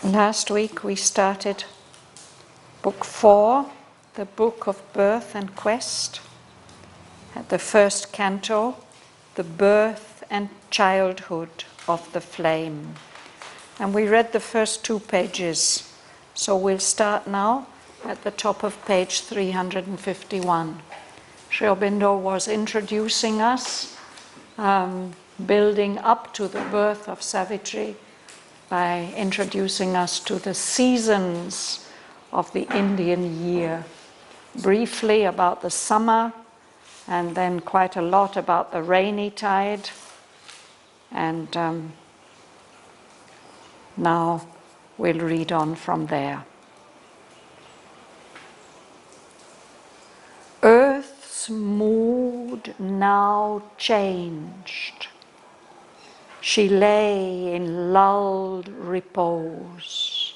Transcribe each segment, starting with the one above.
Last week we started Book 4, the Book of Birth and Quest, at the first canto, the birth and childhood of the flame. And we read the first 2 pages, so we'll start now at the top of page 351. Aurobindo was introducing us, building up to the birth of Savitri, by introducing us to the seasons of the Indian year. Briefly about the summer, and then quite a lot about the rainy tide. And now we'll read on from there. Earth's mood now changed. She lay in lulled repose.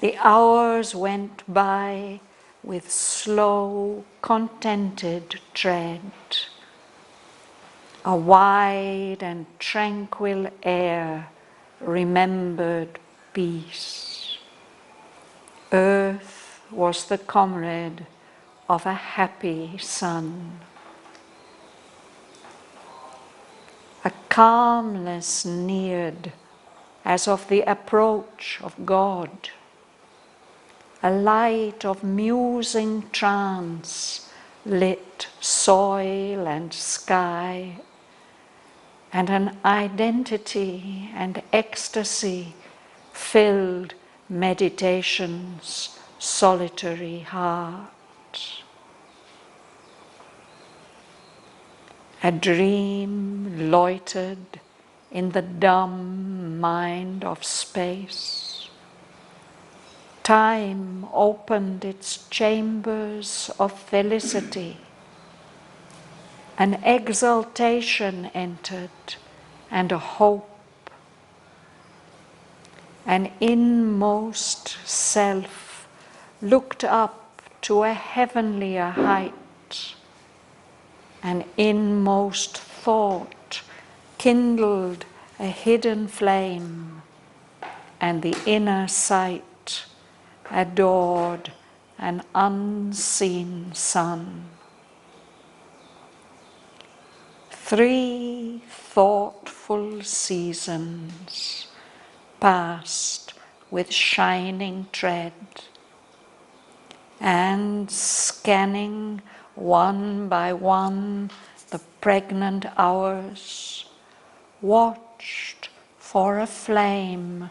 The hours went by with slow, contented tread. A wide and tranquil air remembered peace. Earth was the comrade of a happy sun. A calmness neared as of the approach of God. A light of musing trance lit soil and sky, and an identity and ecstasy filled meditation's solitary heart. A dream loitered in the dumb mind of space. Time opened its chambers of felicity. An exaltation entered and a hope. An inmost self looked up to a heavenlier height. An inmost thought kindled a hidden flame, and the inner sight adored an unseen sun. 3 thoughtful seasons passed with shining tread, and scanning one by one the pregnant hours, watched for a flame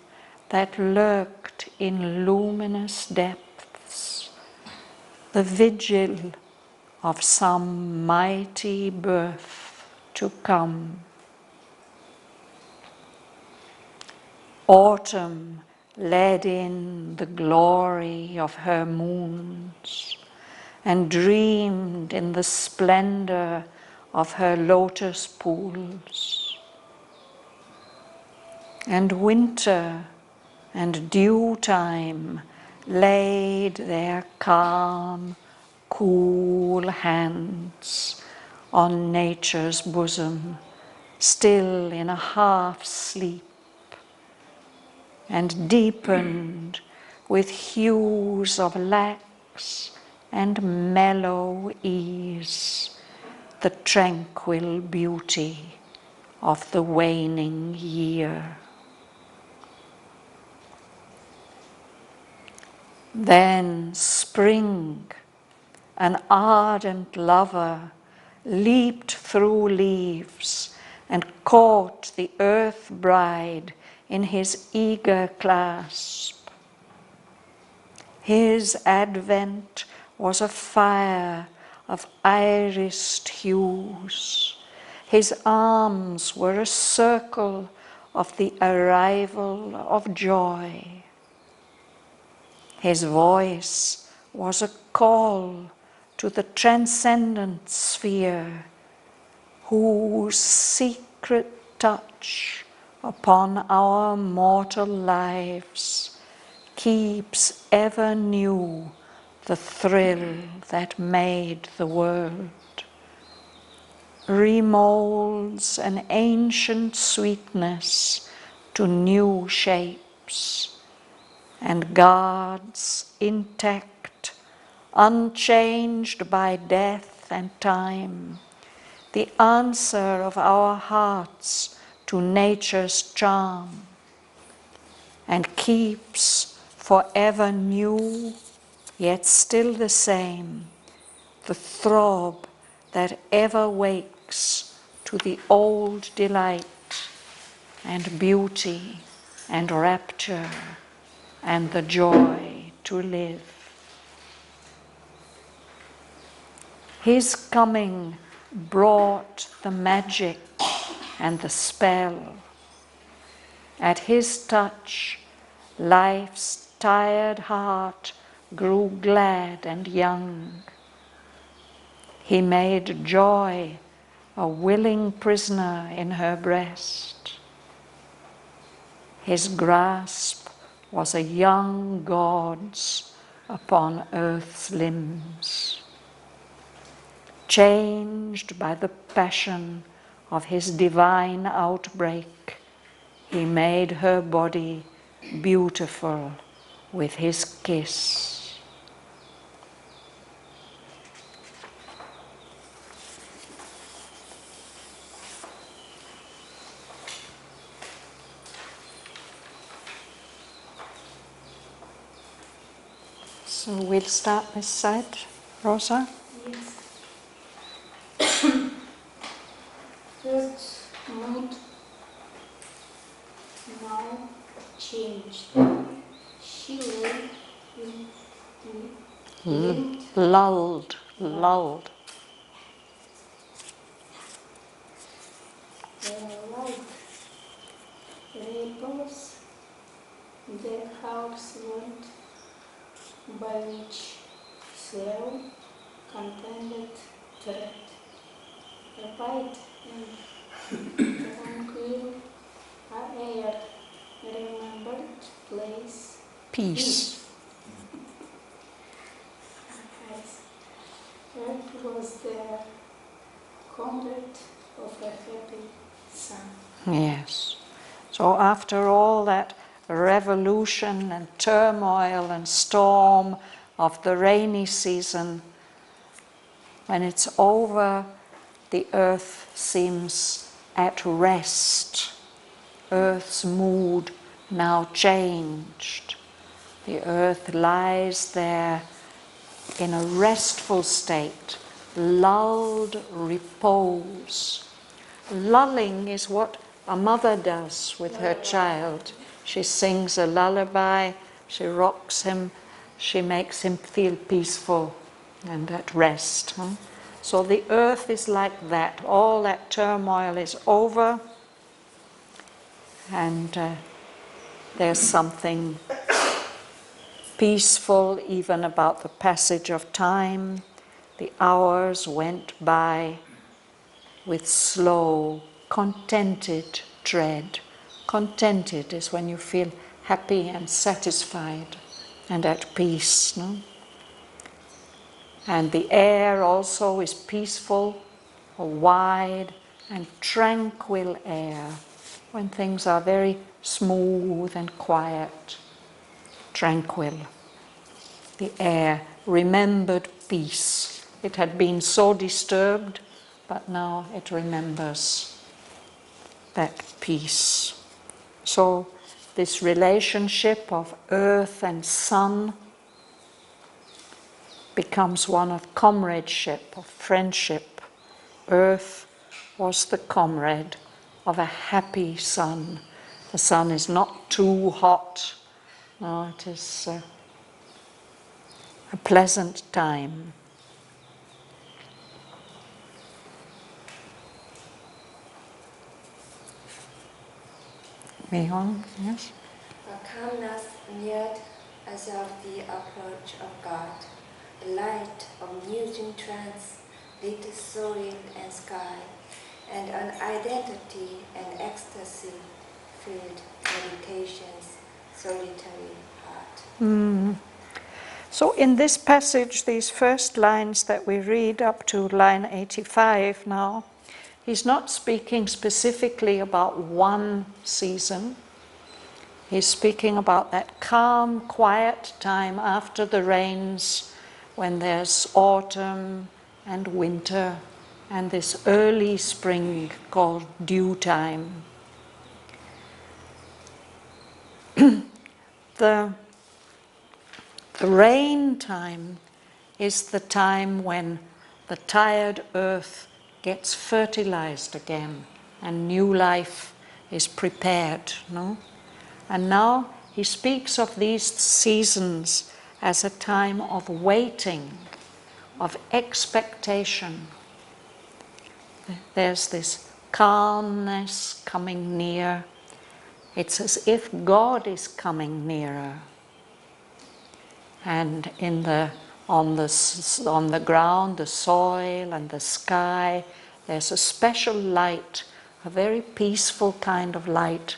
that lurked in luminous depths, the vigil of some mighty birth to come. Autumn led in the glory of her moons, and dreamed in the splendor of her lotus pools. And winter and dew time laid their calm, cool hands on nature's bosom, still in a half sleep, and deepened with hues of lax and mellow ease the tranquil beauty of the waning year. Then spring, an ardent lover, leaped through leaves and caught the earth bride in his eager clasp. His advent was a fire of irised hues. His arms were a circle of the arrival of joy. His voice was a call to the transcendent sphere, whose secret touch upon our mortal lives keeps ever new the thrill that made the world, remolds an ancient sweetness to new shapes, and guards intact, unchanged by death and time, the answer of our hearts to nature's charm, and keeps forever new, yet still the same, the throb that ever wakes to the old delight and beauty and rapture and the joy to live. His coming brought the magic and the spell. At his touch, life's tired heart grew glad and young. He made joy a willing prisoner in her breast. His grasp was a young god's upon earth's limbs. Changed by the passion of his divine outbreak, he made her body beautiful with his kiss. So we'll start this side, Rosa. Yes. First mood now changed. She lay Lulled. Like ripples, their hearts went by which slow, contented tread. A white and tranquil air, remembered place, Peace. Earth was there, conduit of a happy sun. Yes. So after all that revolution and turmoil and storm of the rainy season, when it's over, the earth seems at rest. Earth's mood now changed. The earth lies there in a restful state, lulled repose. Lulling is what a mother does with her child. She sings a lullaby, she rocks him, she makes him feel peaceful and at rest. So the earth is like that. All that turmoil is over, and there's something peaceful even about the passage of time. The hours went by with slow, contented tread. Contented is when you feel happy and satisfied and at peace. No? And the air also is peaceful, a wide and tranquil air, when things are very smooth and quiet, tranquil. The air remembered peace. It had been so disturbed, but now it remembers that peace. So this relationship of earth and sun becomes one of comradeship, of friendship. Earth was the comrade of a happy sun. The sun is not too hot. No, it is a pleasant time. Beyond, yes? A calmness neared as of the approach of God. A light of musing trance lit soil and sky, and an identity and ecstasy filled meditation's solitary heart. So in this passage, these first lines that we read up to line 85 now, he's not speaking specifically about one season. He's speaking about that calm, quiet time after the rains, when there's autumn and winter and this early spring called dew time. The rain time is the time when the tired earth gets fertilized again and new life is prepared, no? And now he speaks of these seasons as a time of waiting, of expectation. There's this calmness coming near. It's as if God is coming nearer. And on the ground, the soil and the sky, there's a special light, a very peaceful kind of light,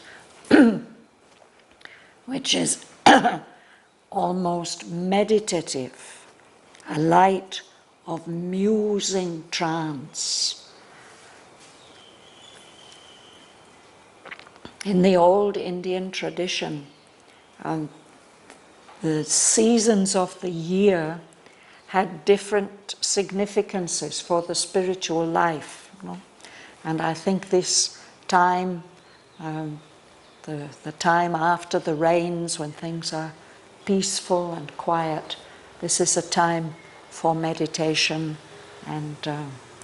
which is almost meditative, a light of musing trance. In the old Indian tradition, the seasons of the year had different significances for the spiritual life. No? And I think this time, the time after the rains, when things are peaceful and quiet, this is a time for meditation and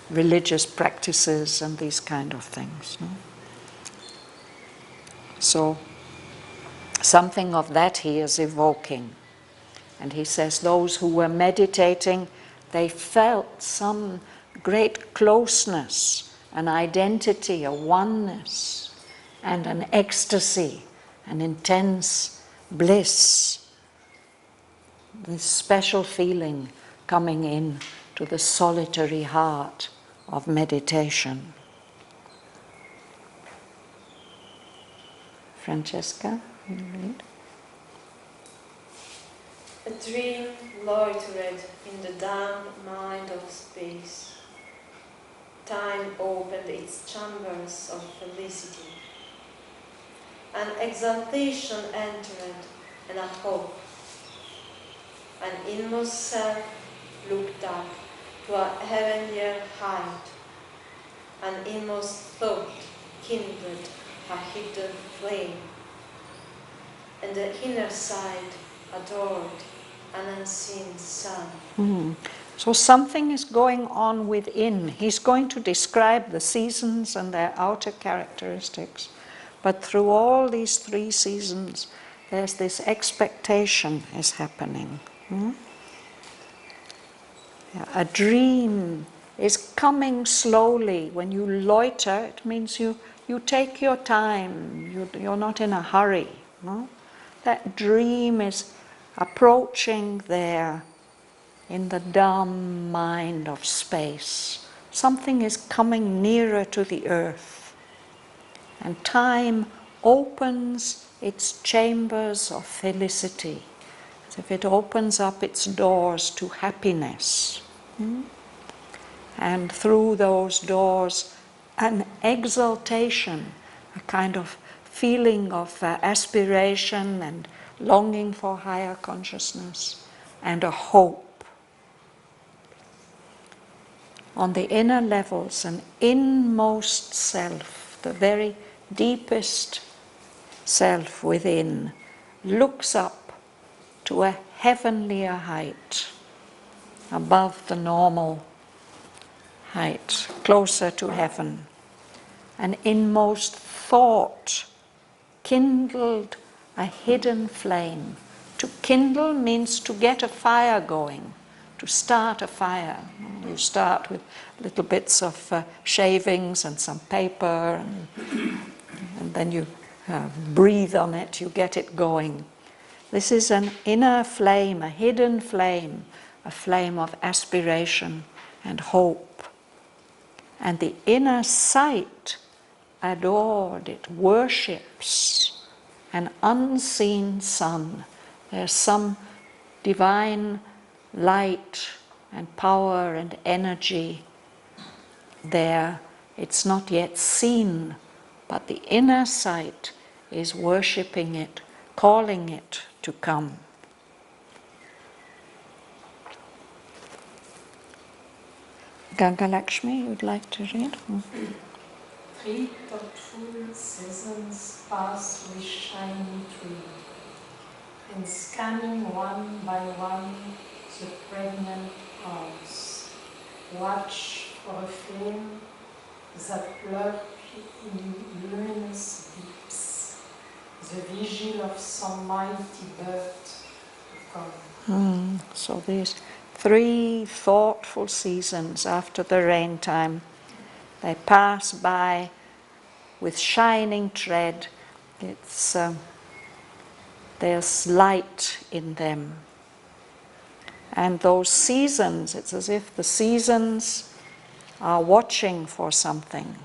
religious practices and these kind of things. No? So something of that he is evoking. And he says those who were meditating, they felt some great closeness, an identity, a oneness, and an ecstasy, an intense bliss. This special feeling coming in to the solitary heart of meditation. Francesca, will you read? A dream loitered in the damp mind of space. Time opened its chambers of felicity. An exaltation entered and a hope. An inmost self looked up to a heavenlier height. An inmost thought kindled a hidden flame. And the inner side adored an unseen sun. So something is going on within. He's going to describe the seasons and their outer characteristics. But through all these three seasons, there's this expectation is happening. A dream is coming slowly. When you loiter, it means you take your time. You're not in a hurry. No? That dream is approaching there in the dumb mind of space. Something is coming nearer to the earth. And time opens its chambers of felicity, as if it opens up its doors to happiness. And through those doors, an exaltation, a kind of feeling of aspiration and longing for higher consciousness, and a hope. On the inner levels, an inmost self, the very deepest self within, looks up to a heavenlier height, above the normal height, closer to heaven. An inmost thought kindled a hidden flame. To kindle means to get a fire going, to start a fire. You start with little bits of shavings and some paper, and then you breathe on it, you get it going. This is an inner flame, a hidden flame, a flame of aspiration and hope. And the inner sight adored, it worships an unseen sun. There's some divine light and power and energy there. It's not yet seen, but the inner sight is worshipping it calling it to come. Gangalakshmi, you'd like to read? 3 thoughtful seasons pass with shining tree, and scanning one by one the pregnant hours, watch for a flame that lurk in luminous deeps, the vigil of some mighty birth to come. So these 3 thoughtful seasons after the rain time, they pass by with shining tread. There's light in them. And those seasons, it's as if the seasons are watching for something.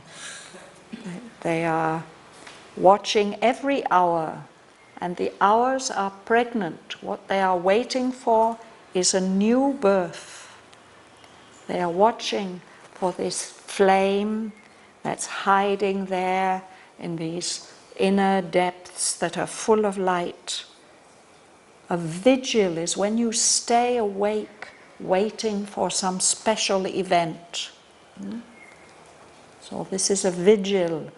They are watching every hour, and the hours are pregnant. What they are waiting for is a new birth. They are watching for this flame that's hiding there in these inner depths that are full of light. A vigil is when you stay awake, waiting for some special event. So this is a vigil.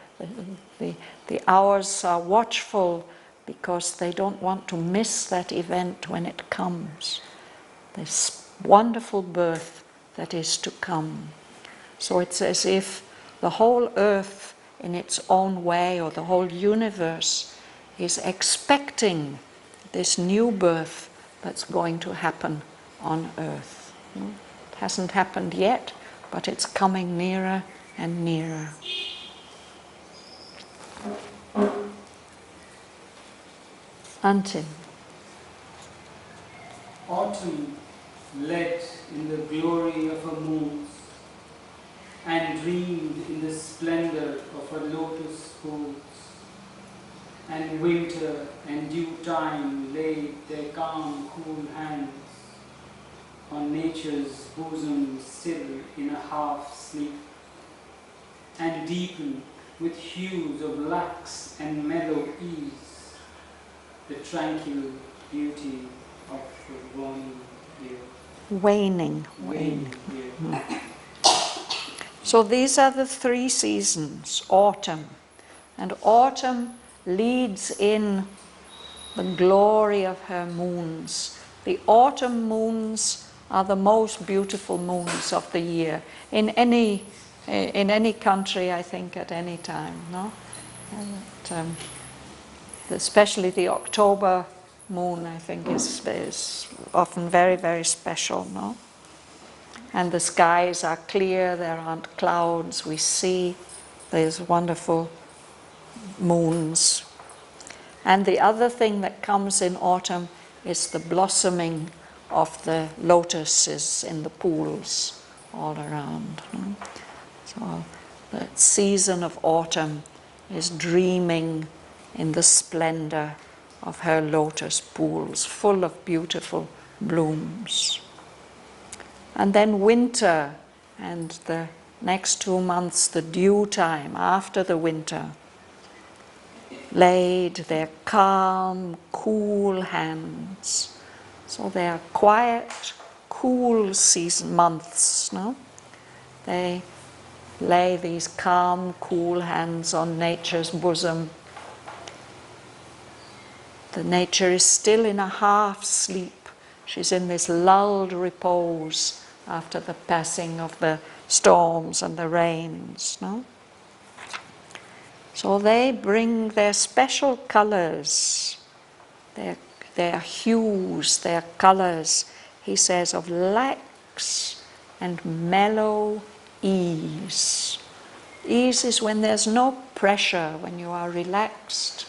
The hours are watchful because they don't want to miss that event when it comes. This wonderful birth that is to come. So it's as if the whole earth in its own way, or the whole universe, is expecting this new birth that's going to happen on earth. It hasn't happened yet, but it's coming nearer and nearer. Until autumn led in the glory of her moons and dreamed in the splendor of her lotus pools, and winter and dew time laid their calm, cool hands on nature's bosom still in a half sleep, and deepened with hues of lax and mellow ease the tranquil beauty of the waning year. waning. Year. So these are the 3 seasons, autumn. And autumn leads in the glory of her moons. The autumn moons are the most beautiful moons of the year in any country, I think, at any time. No, and, especially the October moon, I think, is often very, very special. No, and the skies are clear. There aren't clouds. We see these wonderful moons. And the other thing that comes in autumn is the blossoming of the lotuses in the pools all around. No? So the season of autumn is dreaming in the splendor of her lotus pools, full of beautiful blooms. And then winter, and the next 2 months, the dew time after the winter, laid their calm, cool hands. So they are quiet, cool season months. No? They lay these calm, cool hands on nature's bosom. The nature is still in a half sleep. She's in this lulled repose after the passing of the storms and the rains. No? So they bring their special colors, their hues, their colors, he says, of lax and mellow ease. Ease is when there's no pressure, when you are relaxed.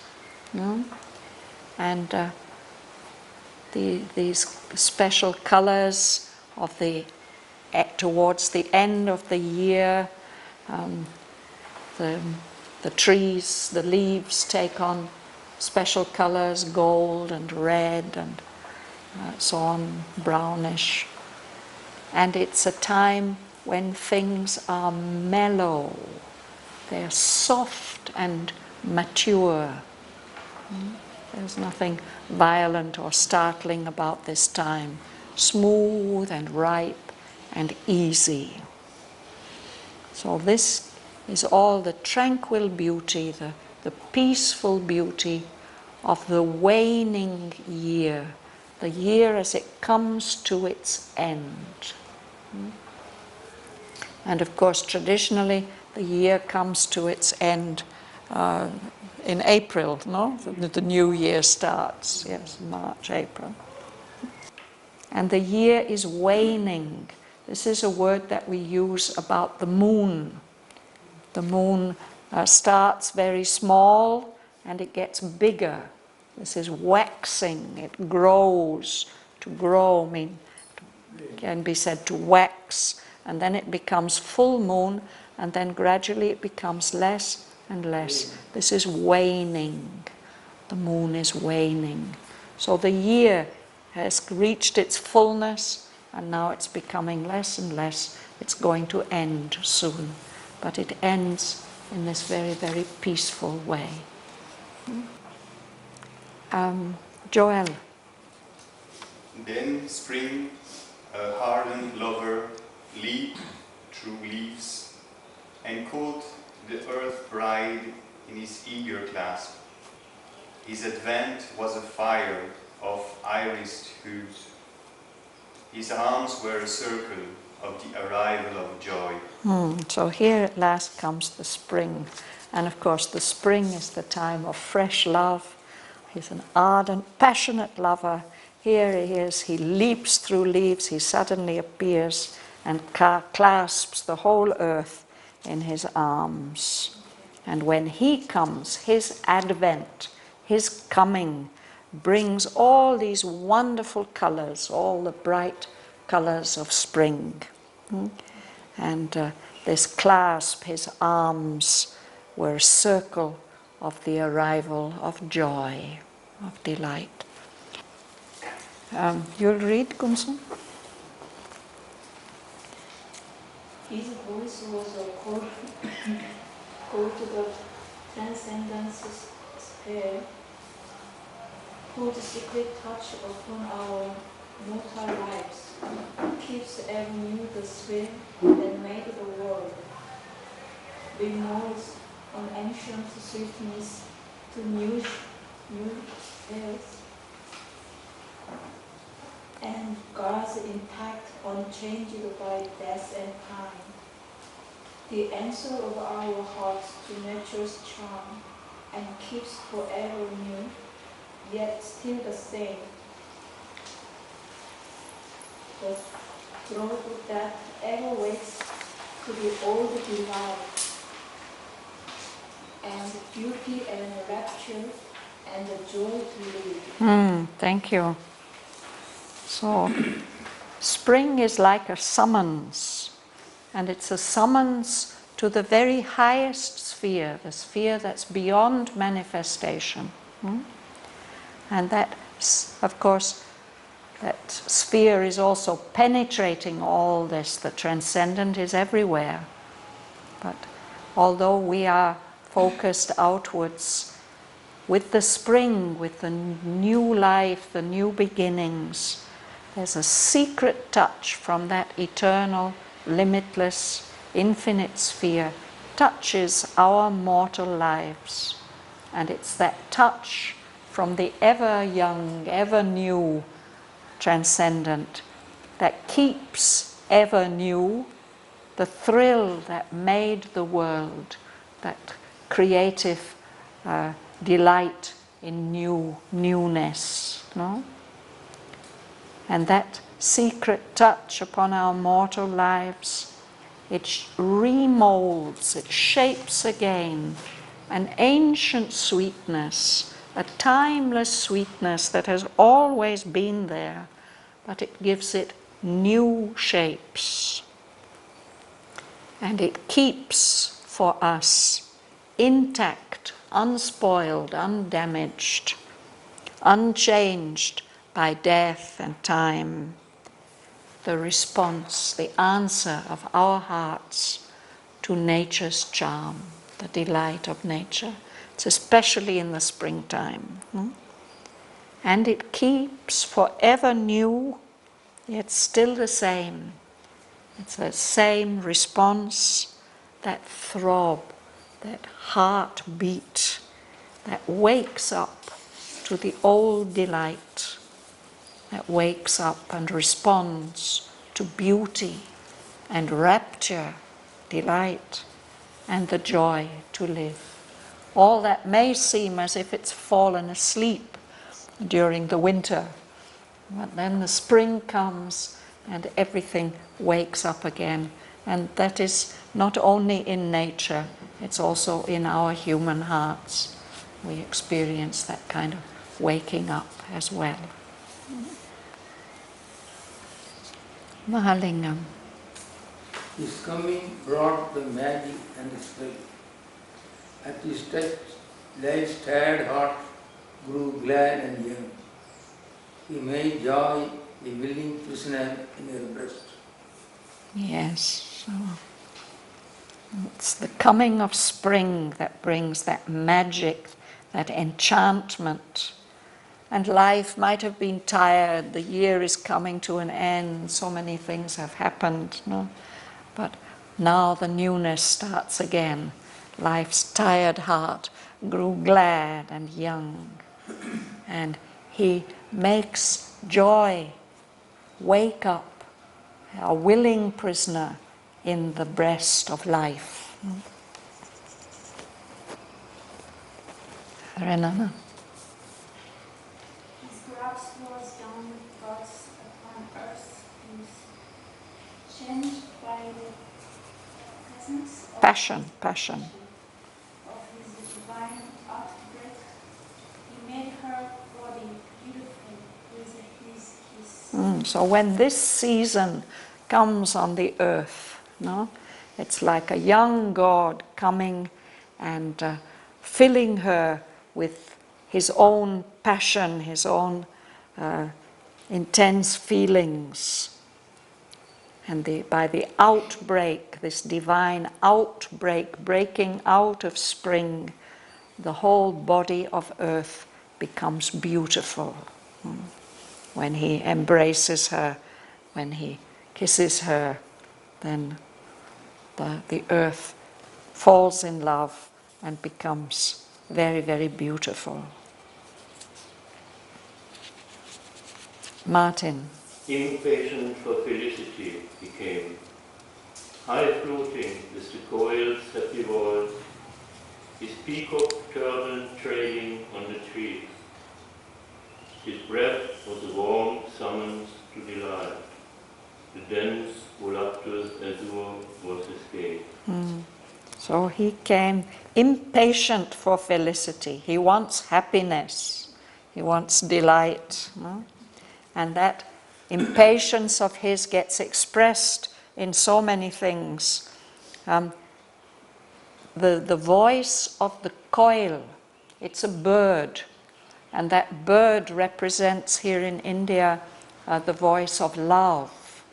No? And these special colors of towards the end of the year, the trees, the leaves take on special colors, gold and red and so on, brownish. And it's a time when things are mellow, they're soft and mature. There's nothing violent or startling about this time. Smooth and ripe and easy. So this is all the tranquil beauty, the peaceful beauty of the waning year, the year as it comes to its end. And of course, traditionally, the year comes to its end in April, no? The new year starts, yes, March, April. And the year is waning. This is a word that we use about the moon. The moon starts very small and it gets bigger. This is waxing, it grows. To grow can be said to wax, and then it becomes full moon, and then gradually it becomes less and less. This is waning. The moon is waning. So the year has reached its fullness, and now it's becoming less and less. It's going to end soon, but it ends in this very, very peaceful way. Joel. Then spring, a hardened lover, leaped through leaves and caught the earth bride in his eager clasp. His advent was a fire of irised hues. His arms were a circle of the arrival of joy. So here at last comes the spring. And of course the spring is the time of fresh love. He's an ardent, passionate lover. Here he is, he leaps through leaves, he suddenly appears and clasps the whole earth in his arms. And when he comes, his advent, his coming, brings all these wonderful colors, all the bright colors of spring. And this clasp, his arms, were a circle of the arrival of joy, of delight. You'll read, Gunsun? His voice was a call to the transcendence sphere, whose secret touch upon our mortal lives keeps ever new the spring that made the world. We molds on ancient sweetness to new airs, and guards intact, unchanged by death and time. The answer of our hearts to nature's charm, and keeps forever new, yet still the same. The throat that ever wakes to the old delight, and beauty and rapture, and the joy to live. Thank you. So, spring is like a summons, and it's a summons to the very highest sphere, the sphere that's beyond manifestation. And that, of course, that sphere is also penetrating all this. The transcendent is everywhere. But although we are focused outwards, with the spring, with the new life, the new beginnings, there's a secret touch from that eternal, limitless, infinite sphere, touches our mortal lives. And it's that touch from the ever young, ever new transcendent that keeps ever new the thrill that made the world, that creative delight in newness, no? And that secret touch upon our mortal lives, it remolds, it shapes again an ancient sweetness, a timeless sweetness that has always been there, but it gives it new shapes. And it keeps for us intact, unspoiled, undamaged, unchanged by death and time, the response, the answer of our hearts to nature's charm, the delight of nature. It's especially in the springtime. And it keeps forever new, yet still the same. It's the same response, that throb, that heartbeat that wakes up to the old delight, that wakes up and responds to beauty and rapture, delight, and the joy to live. All that may seem as if it's fallen asleep during the winter, but then the spring comes and everything wakes up again. And that is not only in nature, it's also in our human hearts. We experience that kind of waking up as well. Mahalingam. His coming brought the magic and the spring. At his touch, life's tired heart grew glad and young. He made joy a willing prisoner in her breast. Yes, so it's the coming of spring that brings that magic, that enchantment. And life might have been tired, the year is coming to an end, so many things have happened, no? But now the newness starts again. Life's tired heart grew glad and young. And he makes joy wake up, a willing prisoner in the breast of life. Renana. His grass was down with God's upon earth is changed by the presence of Passion. of his divine outbreak. He made her body beautiful with his kiss. So when this season comes on the earth, no, it's like a young God coming and filling her with his own passion, his own intense feelings. And by the outbreak, this divine outbreak, breaking out of spring, the whole body of earth becomes beautiful. When he embraces her, when he kisses her, then the earth falls in love and becomes very, very beautiful. Martin. Impatient for felicity he came, high-fluting with the coil's happy voice, his peacock turban trailing on the trees. His breath was a warm summons to delight. The dense, voluptuous azure was his gait. So he came impatient for felicity. He wants happiness. He wants delight. No? And that impatience of his gets expressed in so many things. The voice of the koil, it's a bird. And that bird represents here in India the voice of love.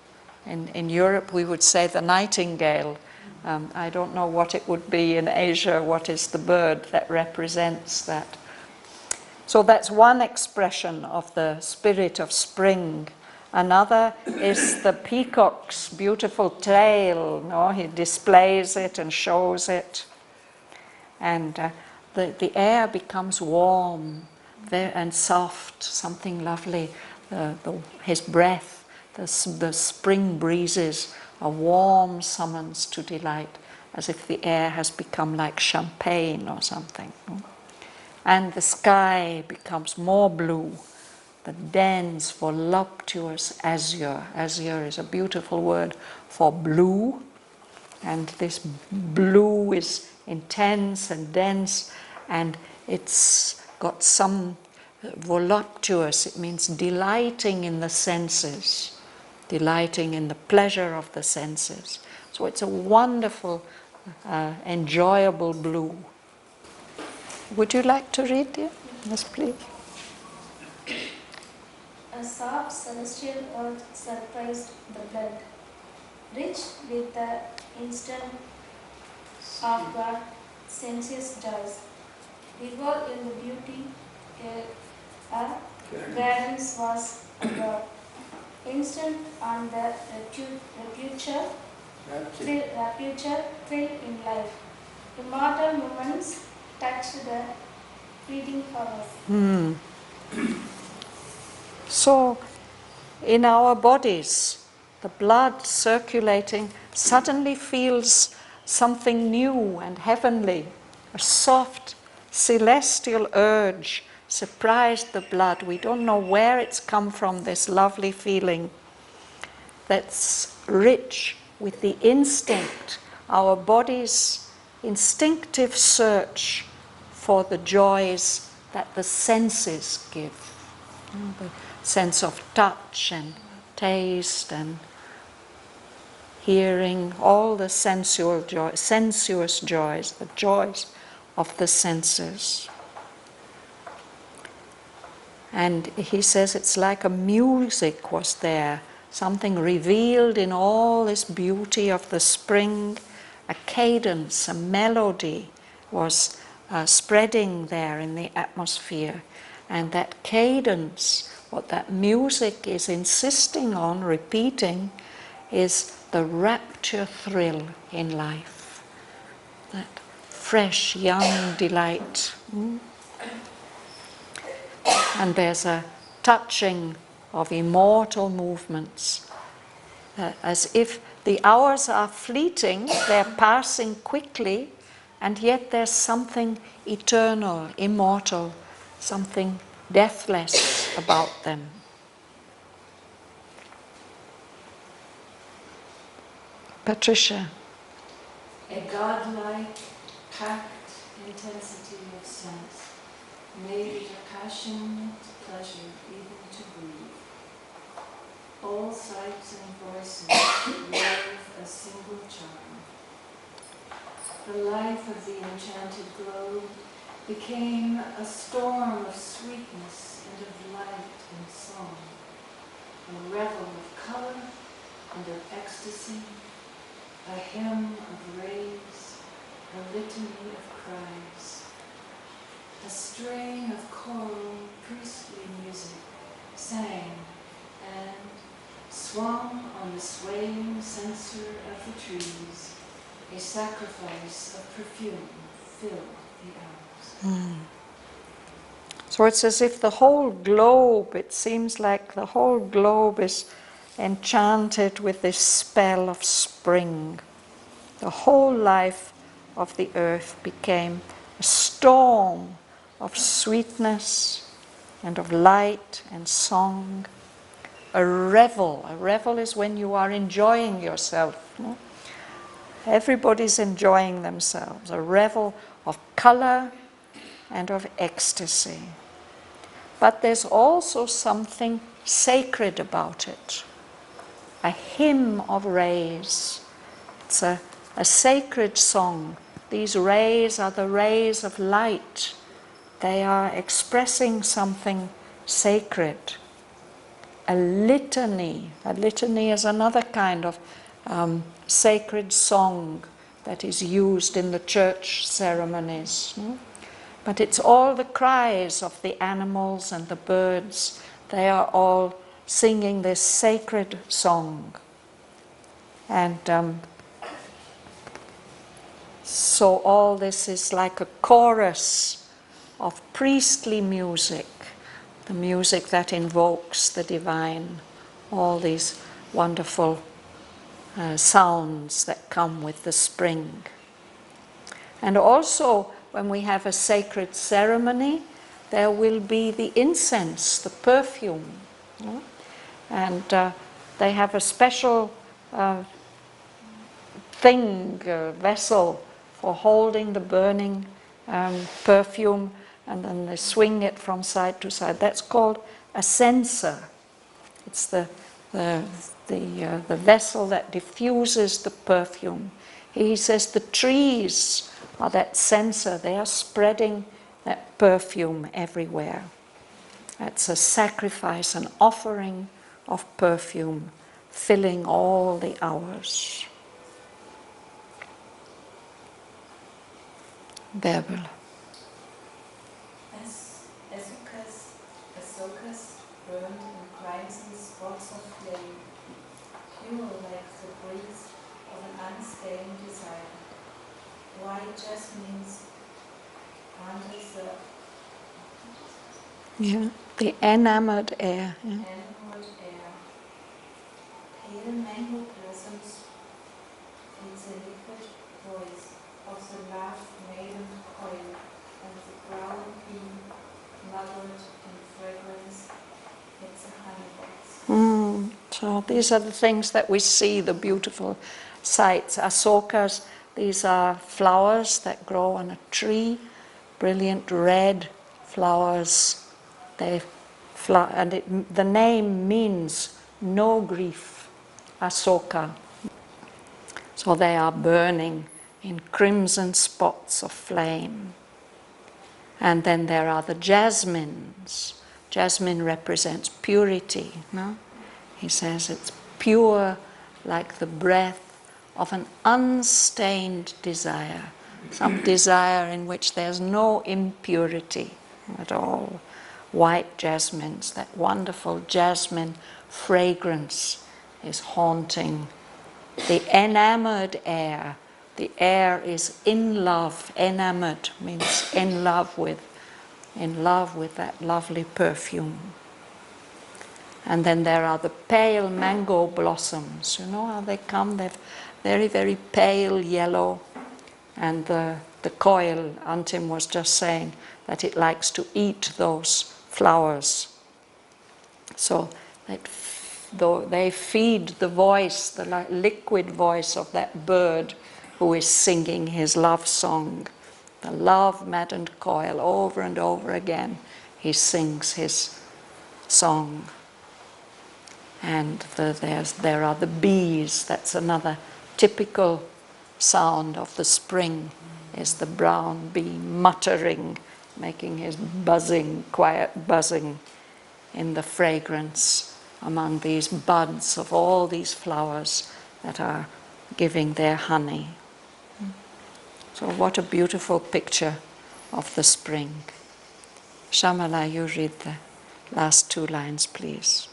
In Europe we would say the nightingale. I don't know what it would be in Asia, what is the bird that represents that. So that's one expression of the spirit of spring. Another is the peacock's beautiful tail. No? He displays it and shows it. And the air becomes warm and soft, something lovely. His breath, the spring breezes, a warm summons to delight, as if the air has become like champagne or something. And the sky becomes more blue, the dense, voluptuous azure. Azure is a beautiful word for blue, and this blue is intense and dense, and it's got some voluptuous, it means delighting in the senses, delighting in the pleasure of the senses. So it's a wonderful, enjoyable blue. Would you like to read, dear? Yes, please. A soft celestial earth surprised the blood, rich with the instant of what senses does. Revolve in the beauty, a Guidance was above. Instant on the future thrill in life. Immortal moments touch the fleeting powers. So, in our bodies, the blood circulating suddenly feels something new and heavenly. A soft, celestial urge surprised the blood. We don't know where it's come from, this lovely feeling that's rich with the instinct, our body's instinctive search for the joys that the senses give. The sense of touch and taste and hearing, all the sensuous joys, the joys of the senses. And he says it's like a music was there, something revealed in all this beauty of the spring, a cadence, a melody was spreading there in the atmosphere. And that cadence, what that music is insisting on repeating, is the rapture thrill in life, that fresh, young delight. And there's a touching of immortal movements, as if the hours are fleeting, they're passing quickly, and yet there's something eternal, immortal, something deathless about them. Patricia. A godlike, packed intensity of sense made it a passionate pleasure even to breathe. All sights and voices wove a single charm. The life of the enchanted globe became a storm of sweetness and of light and song, a revel of color and of ecstasy, a hymn of rays, a litany of cries. A strain of choral, priestly music sang and swung on the swaying censer of the trees. A sacrifice of perfume filled the hours. So it's as if the whole globe, it seems like the whole globe is enchanted with this spell of spring. The whole life of the earth became a storm of sweetness and of light and song. A revel. A revel is when you are enjoying yourself. No? Everybody's enjoying themselves. A revel of color and of ecstasy. But there's also something sacred about it. A hymn of rays. It's a sacred song. These rays are the rays of light. They are expressing something sacred. A litany. A litany is another kind of sacred song that is used in the church ceremonies. But it's all the cries of the animals and the birds. They are all singing this sacred song. And so all this is like a chorus of priestly music, the music that invokes the divine, all these wonderful sounds that come with the spring. And also, when we have a sacred ceremony, there will be the incense, the perfume. And they have a special vessel for holding the burning perfume, and then they swing it from side to side. That's called a censer. It's the vessel that diffuses the perfume. He says the trees are that censer. They are spreading that perfume everywhere. That's a sacrifice, an offering of perfume, filling all the hours. Bärbel. As Ahsoka's day, pure like the breeze of an unstained desire. White jasmines under the enamored air. Yeah. emerald air, pale mango blossoms in the liquid voice of the love-maiden coil, and the brown bee muddled in fragrance at the honeybox. So these are the things that we see, the beautiful sights. Asokas, these are flowers that grow on a tree, brilliant red flowers. The name means no grief, Asoka. So they are burning in crimson spots of flame. And then there are the jasmines. Jasmine represents purity. No? He says it's pure like the breath of an unstained desire, some desire in which there's no impurity at all. White jasmines, that wonderful jasmine fragrance is haunting. The enamored air, the air is in love. Enamored means in love with that lovely perfume. And then there are the pale mango blossoms. You know how they come? They're very, very pale yellow. And the coil, Antim was just saying, that it likes to eat those flowers. So they feed the voice, the liquid voice of that bird who is singing his love song. The love-maddened coil, over and over again, he sings his song. And there are the bees. That's another typical sound of the spring, is the brown bee muttering, making his buzzing, quiet buzzing in the fragrance among these buds of all these flowers that are giving their honey. So what a beautiful picture of the spring. Shamala, you read the last two lines, please.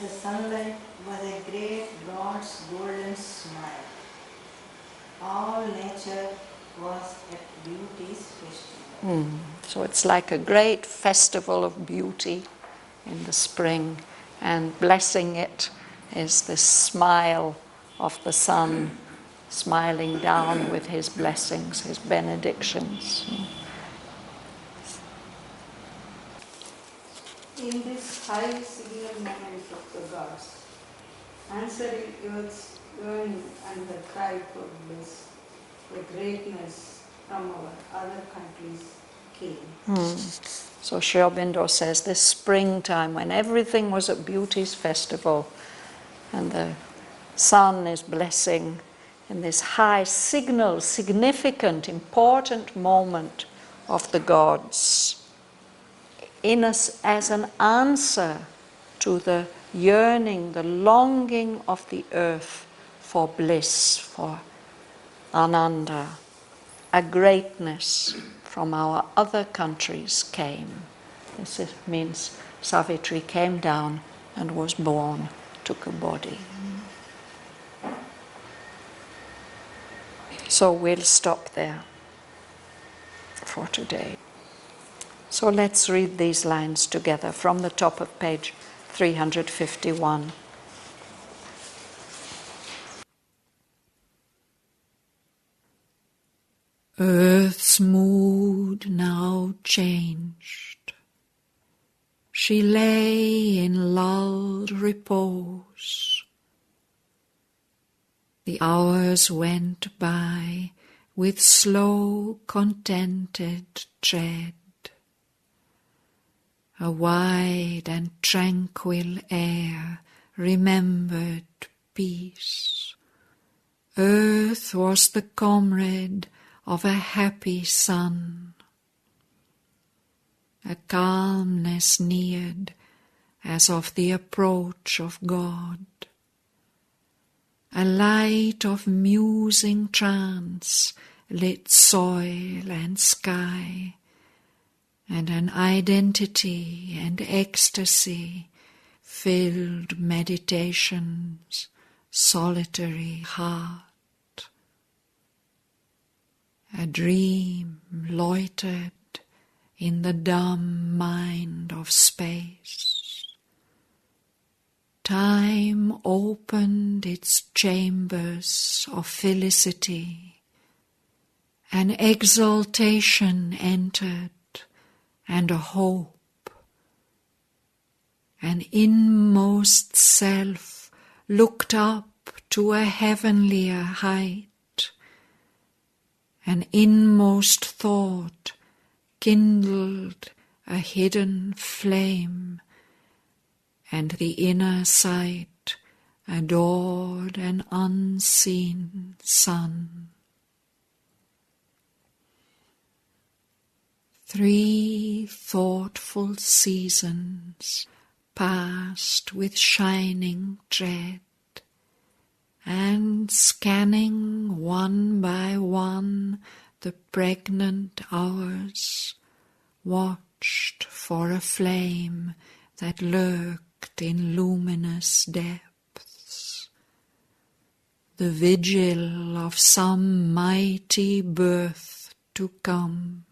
The sunlight was a great God's golden smile. All nature was at beauty's festival. So it's like a great festival of beauty in the spring, and blessing it is the smile of the sun smiling down with his blessings, his benedictions. In this high signal moment of the gods, answering earth's yearning and the cry for bliss, the greatness from our other countries came. So Sri Aurobindo says this springtime, when everything was at beauty's festival and the sun is blessing, in this high signal, significant, important moment of the gods, in us as an answer to the yearning, the longing of the earth for bliss, for ananda, a greatness from our other countries came. This means Savitri came down and was born, took a body. So we'll stop there for today. So let's read these lines together from the top of page 351. Earth's mood now changed. She lay in lulled repose. The hours went by with slow, contented tread. A wide and tranquil air remembered peace. Earth was the comrade of a happy sun. A calmness neared as of the approach of God. A light of musing trance lit soil and sky, and an identity and ecstasy filled meditation's solitary heart. A dream loitered in the dumb mind of space. Time opened its chambers of felicity. An exaltation entered and a hope. An inmost self looked up to a heavenlier height. An inmost thought kindled a hidden flame, and the inner sight adored an unseen sun. 3 thoughtful seasons passed with shining tread, and scanning one by one the pregnant hours, watched for a flame that lurked in luminous depths, the vigil of some mighty birth to come.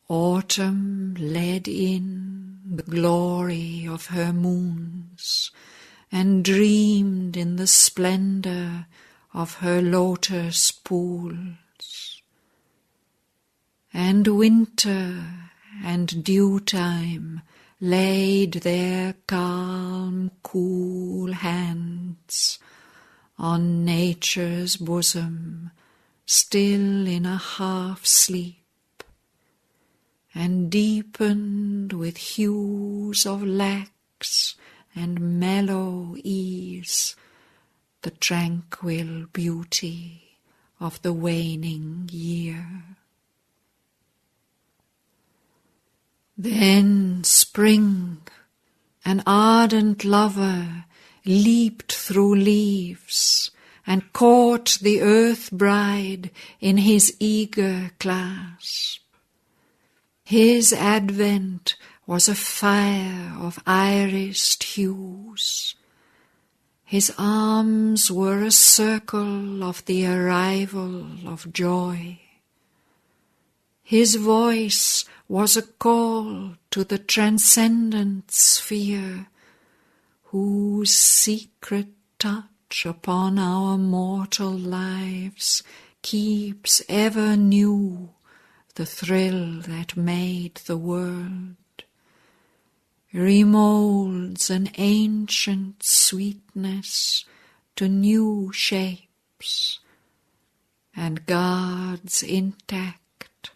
Autumn led in the glory of her moons, and dreamed in the splendor of her lotus pools. And winter and dew time laid their calm, cool hands on nature's bosom, still in a half-sleep, and deepened with hues of lax and mellow ease the tranquil beauty of the waning year. Then spring, an ardent lover, leaped through leaves and caught the earth bride in his eager clasp. His advent was a fire of irised hues. His arms were a circle of the arrival of joy. His voice was a call to the transcendent sphere, whose secret touch upon our mortal lives keeps ever new the thrill that made the world, remolds an ancient sweetness to new shapes, and guards intact,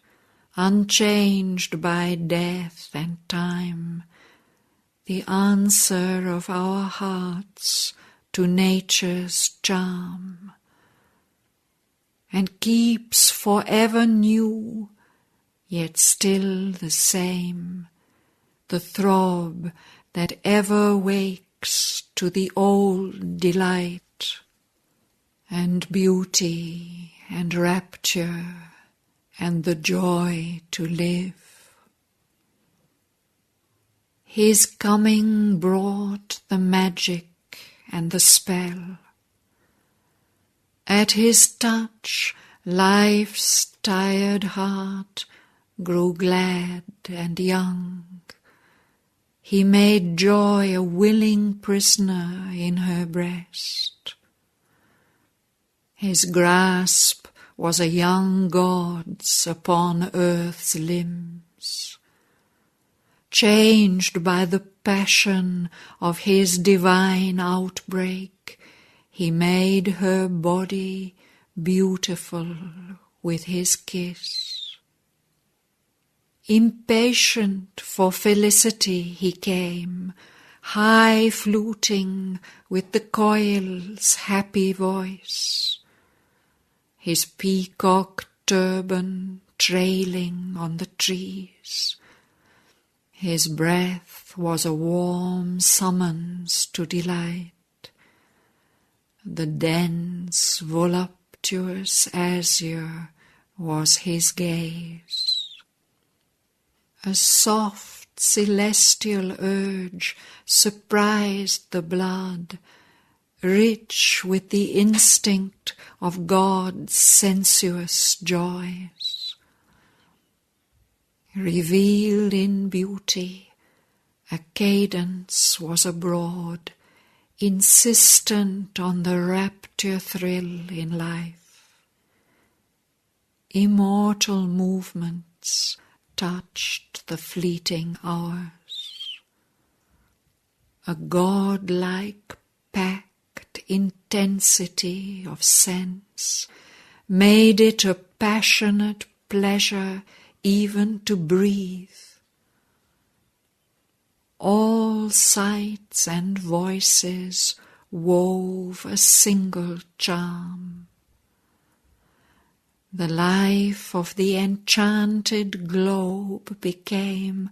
unchanged by death and time, the answer of our hearts to nature's charm, and keeps forever new, yet still the same, the throb that ever wakes to the old delight, and beauty and rapture and the joy to live. His coming brought the magic and the spell. At his touch, life's tired heart grew glad and young. He made joy a willing prisoner in her breast. His grasp was a young god's upon earth's limbs. Changed by the passion of his divine outbreak, he made her body beautiful with his kiss. Impatient for felicity he came, high fluting with the coil's happy voice, his peacock turban trailing on the trees. His breath was a warm summons to delight. The dense, voluptuous azure was his gaze. A soft celestial urge surprised the blood, rich with the instinct of God's sensuous joys. Revealed in beauty, a cadence was abroad, insistent on the rapture thrill in life. Immortal movements touched the fleeting hours. A God-like packed intensity of sense made it a passionate pleasure even to breathe. All sights and voices wove a single charm. The life of the enchanted globe became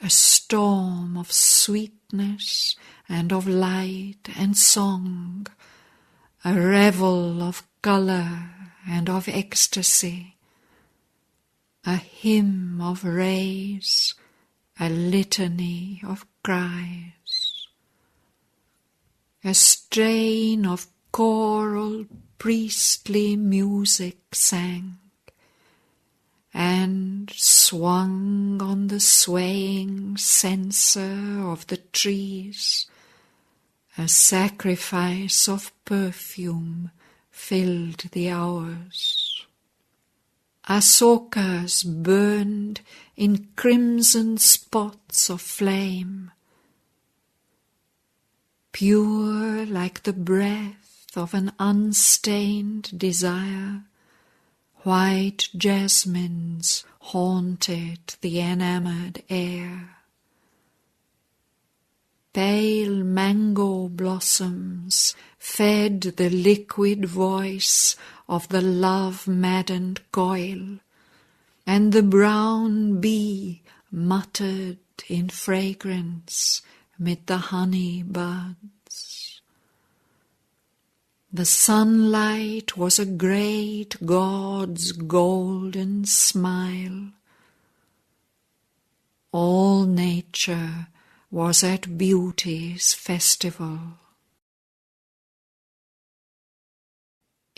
a storm of sweetness and of light and song, a revel of colour and of ecstasy, a hymn of rays, a litany of cries. A strain of choral priestly music sang, and swung on the swaying censer of the trees, a sacrifice of perfume filled the hours. Asokas burned in crimson spots of flame, pure like the breath of an unstained desire. White jasmines haunted the enamoured air. Pale mango blossoms fed the liquid voice of the love-maddened coil, and the brown bee muttered in fragrance mid the honey buds. The sunlight was a great god's golden smile. All nature was at beauty's festival.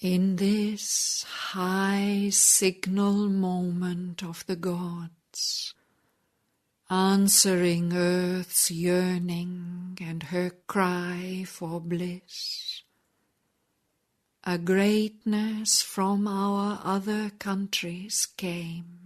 In this high signal moment of the gods, answering earth's yearning and her cry for bliss, a greatness from our other countries came.